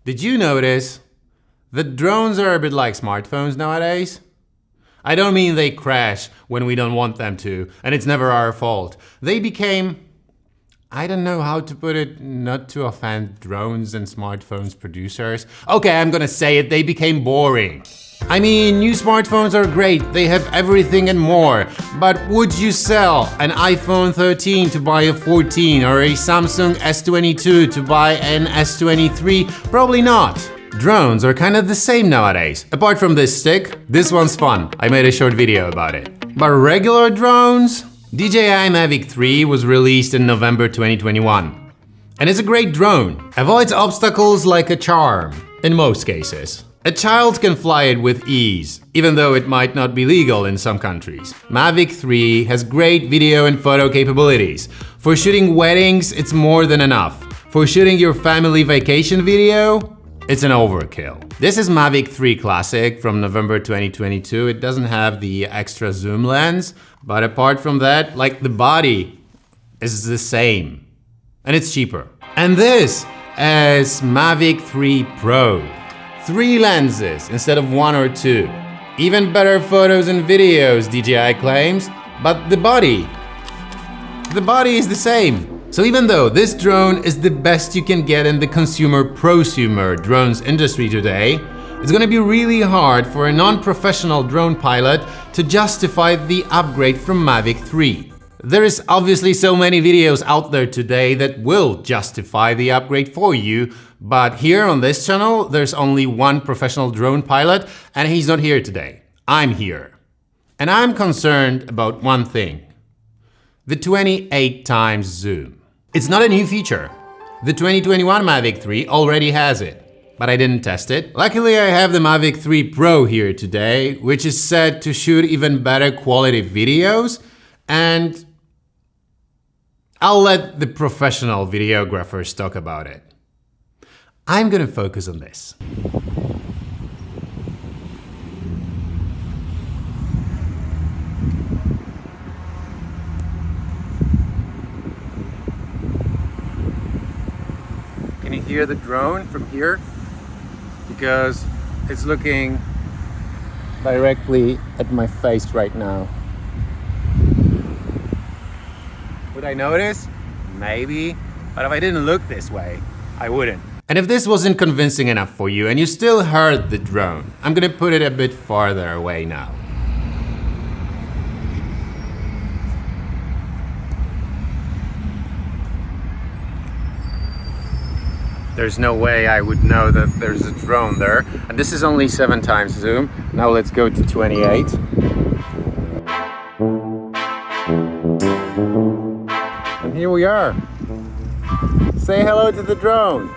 Did you notice that drones are a bit like smartphones nowadays? I don't mean they crash when we don't want them to, and it's never our fault. They became, I don't know how to put it, not to offend drones and smartphones producers. Okay, I'm gonna say it, they became boring. I mean, new smartphones are great, they have everything and more, but would you sell an iPhone 13 to buy a 14 or a Samsung S22 to buy an S23? Probably not. Drones are kind of the same nowadays. Apart from this stick, this one's fun. I made a short video about it. But regular drones? DJI Mavic 3 was released in November 2021. And it's a great drone. Avoids obstacles like a charm, in most cases. A child can fly it with ease, even though it might not be legal in some countries. Mavic 3 has great video and photo capabilities. For shooting weddings, it's more than enough. For shooting your family vacation video, it's an overkill. This is Mavic 3 Classic from November 2022. It doesn't have the extra zoom lens, but apart from that, like, the body is the same. And it's cheaper. And this is Mavic 3 Pro. 3 lenses instead of 1 or 2. Even better photos and videos, DJI claims, but the body is the same. So even though this drone is the best you can get in the consumer-prosumer drones industry today, it's gonna be really hard for a non-professional drone pilot to justify the upgrade from Mavic 3. There is obviously so many videos out there today that will justify the upgrade for you, but here on this channel, there's only one professional drone pilot, and he's not here today. I'm here. And I'm concerned about one thing: the 28 times zoom. It's not a new feature. The 2021 Mavic 3 already has it, but I didn't test it. Luckily, I have the Mavic 3 Pro here today, which is set to shoot even better quality videos, and I'll let the professional videographers talk about it. I'm gonna focus on this. Can you hear the drone from here? Because it's looking directly at my face right now. Would I notice? Maybe, but if I didn't look this way, I wouldn't. And if this wasn't convincing enough for you and you still heard the drone, I'm gonna put it a bit farther away now. There's no way I would know that there's a drone there. And this is only 7 times zoom. Now let's go to 28. And here we are. Say hello to the drone.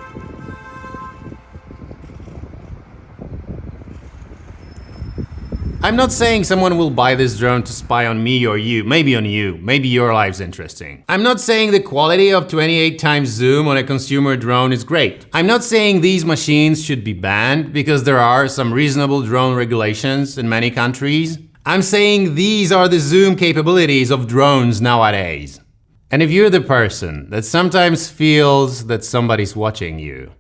I'm not saying someone will buy this drone to spy on me or you, maybe on you, maybe your life's interesting. I'm not saying the quality of 28 times zoom on a consumer drone is great. I'm not saying these machines should be banned, because there are some reasonable drone regulations in many countries. I'm saying these are the zoom capabilities of drones nowadays. And if you're the person that sometimes feels that somebody's watching you,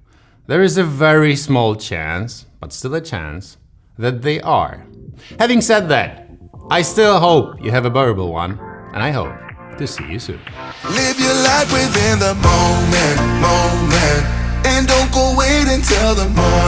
there is a very small chance, but still a chance, that they are. Having said that, I still hope you have a bearable one, and I hope to see you soon. Live your life within the moment, and don't go wait until the moment.